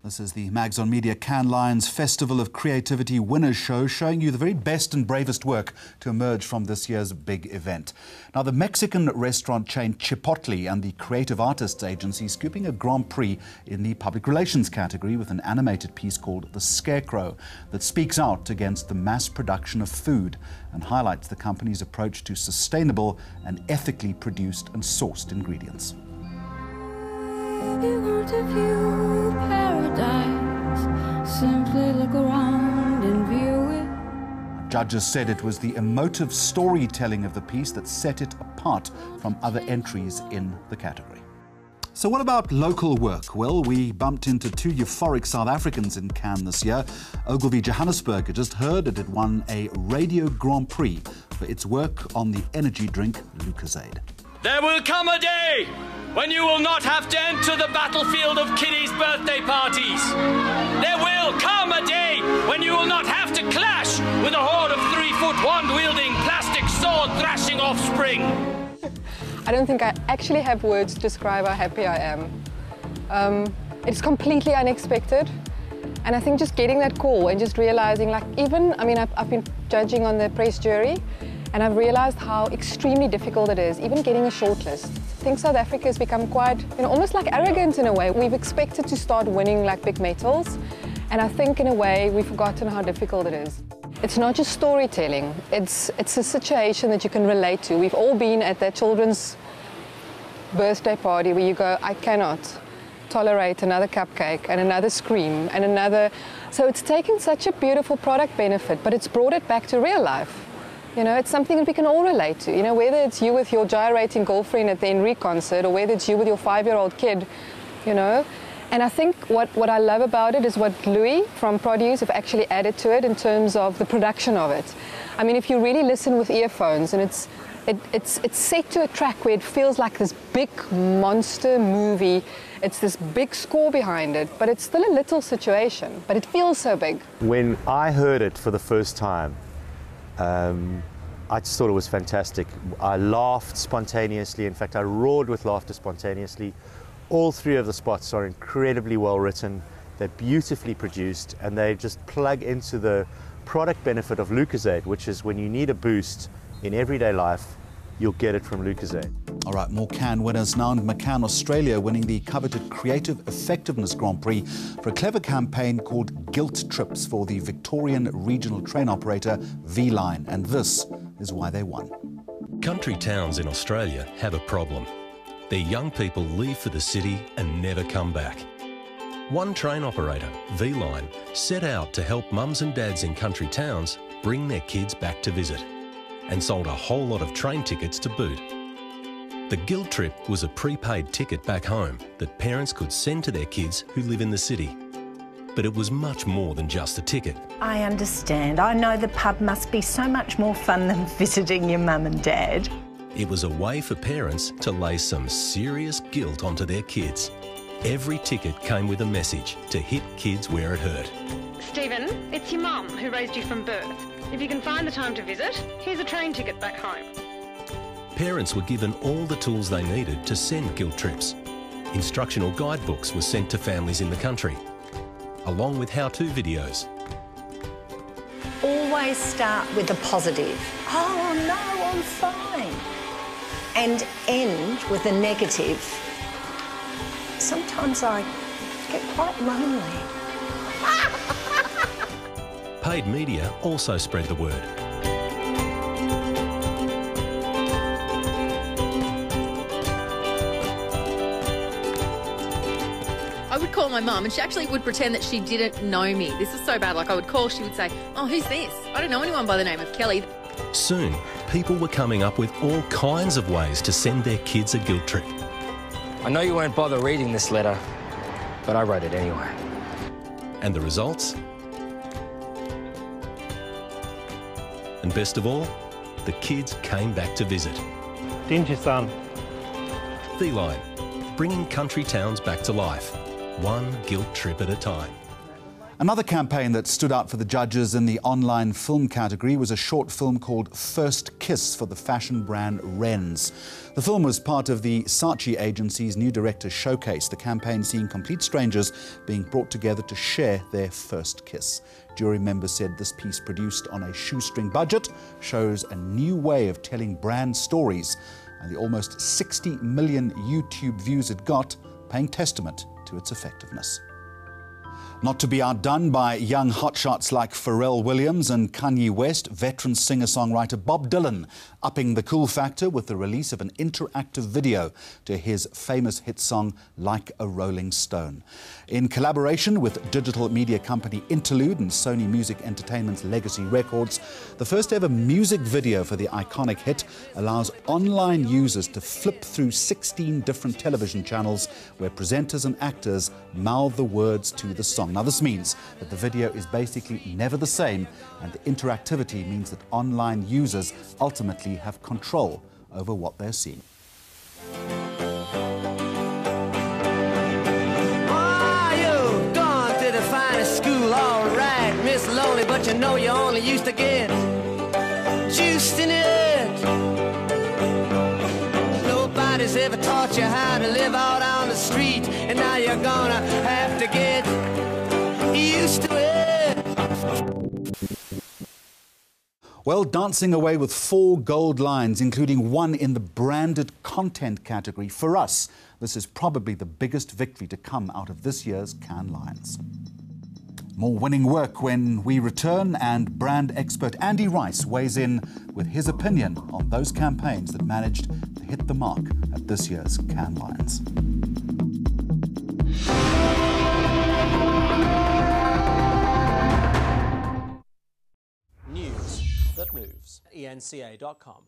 This is the Mags on Media Cannes Lions Festival of Creativity Winners Show, showing you the very best and bravest work to emerge from this year's big event. Now, the Mexican restaurant chain Chipotle and the Creative Artists Agency scooping a Grand Prix in the public relations category with an animated piece called The Scarecrow that speaks out against the mass production of food and highlights the company's approach to sustainable and ethically produced and sourced ingredients. If you want to view paradise, simply look around and view it. Judges said it was the emotive storytelling of the piece that set it apart from other entries in the category. So what about local work? Well, we bumped into two euphoric South Africans in Cannes this year. Ogilvy Johannesburg, I just heard it had won a Radio Grand Prix for its work on the energy drink Lucozade. There will come a day when you will not have to enter the battlefield of kiddies' birthday parties. There will come a day when you will not have to clash with a horde of 3-foot wand-wielding, plastic sword-thrashing offspring. I don't think I actually have words to describe how happy I am. It's completely unexpected. And I think just getting that call and just realizing, like, I've been judging on the press jury, and I've realized how extremely difficult it is, even getting a shortlist. I think South Africa has become quite, almost like arrogant in a way. We've expected to start winning like big medals, and I think in a way we've forgotten how difficult it is. It's not just storytelling, it's a situation that you can relate to. We've all been at that children's birthday party where you go, I cannot tolerate another cupcake and another scream and another. So it's taken such a beautiful product benefit, but it's brought it back to real life. It's something that we can all relate to, whether it's you with your gyrating girlfriend at the Henry concert or whether it's you with your 5-year-old kid, And I think what I love about it is what Louis from Produce have actually added to it in terms of the production of it. I mean, if you really listen with earphones, and it's set to a track where it feels like this big monster movie. It's this big score behind it, but it's still a little situation, but it feels so big. When I heard it for the first time, I just thought it was fantastic. I laughed spontaneously. In fact, I roared with laughter spontaneously. All three of the spots are incredibly well written. They're beautifully produced, and they just plug into the product benefit of Lucozade, which is when you need a boost in everyday life, you'll get it from Lucozade. All right, more Cannes winners now, and McCann, Australia, winning the coveted Creative Effectiveness Grand Prix for a clever campaign called Guilt Trips for the Victorian regional train operator V-Line, and this is why they won. Country towns in Australia have a problem. Their young people leave for the city and never come back. One train operator, V-Line, set out to help mums and dads in country towns bring their kids back to visit, and sold a whole lot of train tickets to boot. The Guilt Trip was a prepaid ticket back home that parents could send to their kids who live in the city. But it was much more than just a ticket. I understand. I know the pub must be so much more fun than visiting your mum and dad. It was a way for parents to lay some serious guilt onto their kids. Every ticket came with a message to hit kids where it hurt. Stephen, it's your mum who raised you from birth. If you can find the time to visit, here's a train ticket back home. Parents were given all the tools they needed to send guilt trips. Instructional guidebooks were sent to families in the country, along with how-to videos. Always start with a positive. Oh no, I'm fine. And end with a negative. Sometimes I get quite lonely. Paid media also spread the word. I would call my mum and she actually would pretend that she didn't know me. This is so bad. Like, I would call, she would say, oh, who's this? I don't know anyone by the name of Kelly. Soon, people were coming up with all kinds of ways to send their kids a guilt trip. I know you won't bother reading this letter, but I wrote it anyway. And the results? And best of all, the kids came back to visit. Didn't you, son? V-Line, bringing country towns back to life, one guilt trip at a time. Another campaign that stood out for the judges in the online film category was a short film called First Kiss for the fashion brand Wren's. The film was part of the Saatchi agency's new director's showcase, the campaign seeing complete strangers being brought together to share their first kiss. Jury members said this piece, produced on a shoestring budget, shows a new way of telling brand stories, and the almost 60 million YouTube views it got, paying testament to its effectiveness. Not to be outdone by young hotshots like Pharrell Williams and Kanye West, veteran singer-songwriter Bob Dylan upping the cool factor with the release of an interactive video to his famous hit song Like a Rolling Stone. In collaboration with digital media company Interlude and Sony Music Entertainment's Legacy Records, the first ever music video for the iconic hit allows online users to flip through 16 different television channels where presenters and actors mouth the words to the song. Now, this means that the video is basically never the same, and the interactivity means that online users ultimately have control over what they're seeing. Oh, you've gone to the finest school, all right, Miss Lonely, but you know you only used to get juiced in it. Nobody's ever taught you how to live out on the street, and now you're gonna have to get used to it. Well, dancing away with 4 gold lines, including one in the branded content category. For us, this is probably the biggest victory to come out of this year's Cannes Lions. More winning work when we return, and brand expert Andy Rice weighs in with his opinion on those campaigns that managed to hit the mark at this year's Cannes Lions. News that moves. ENCA.com.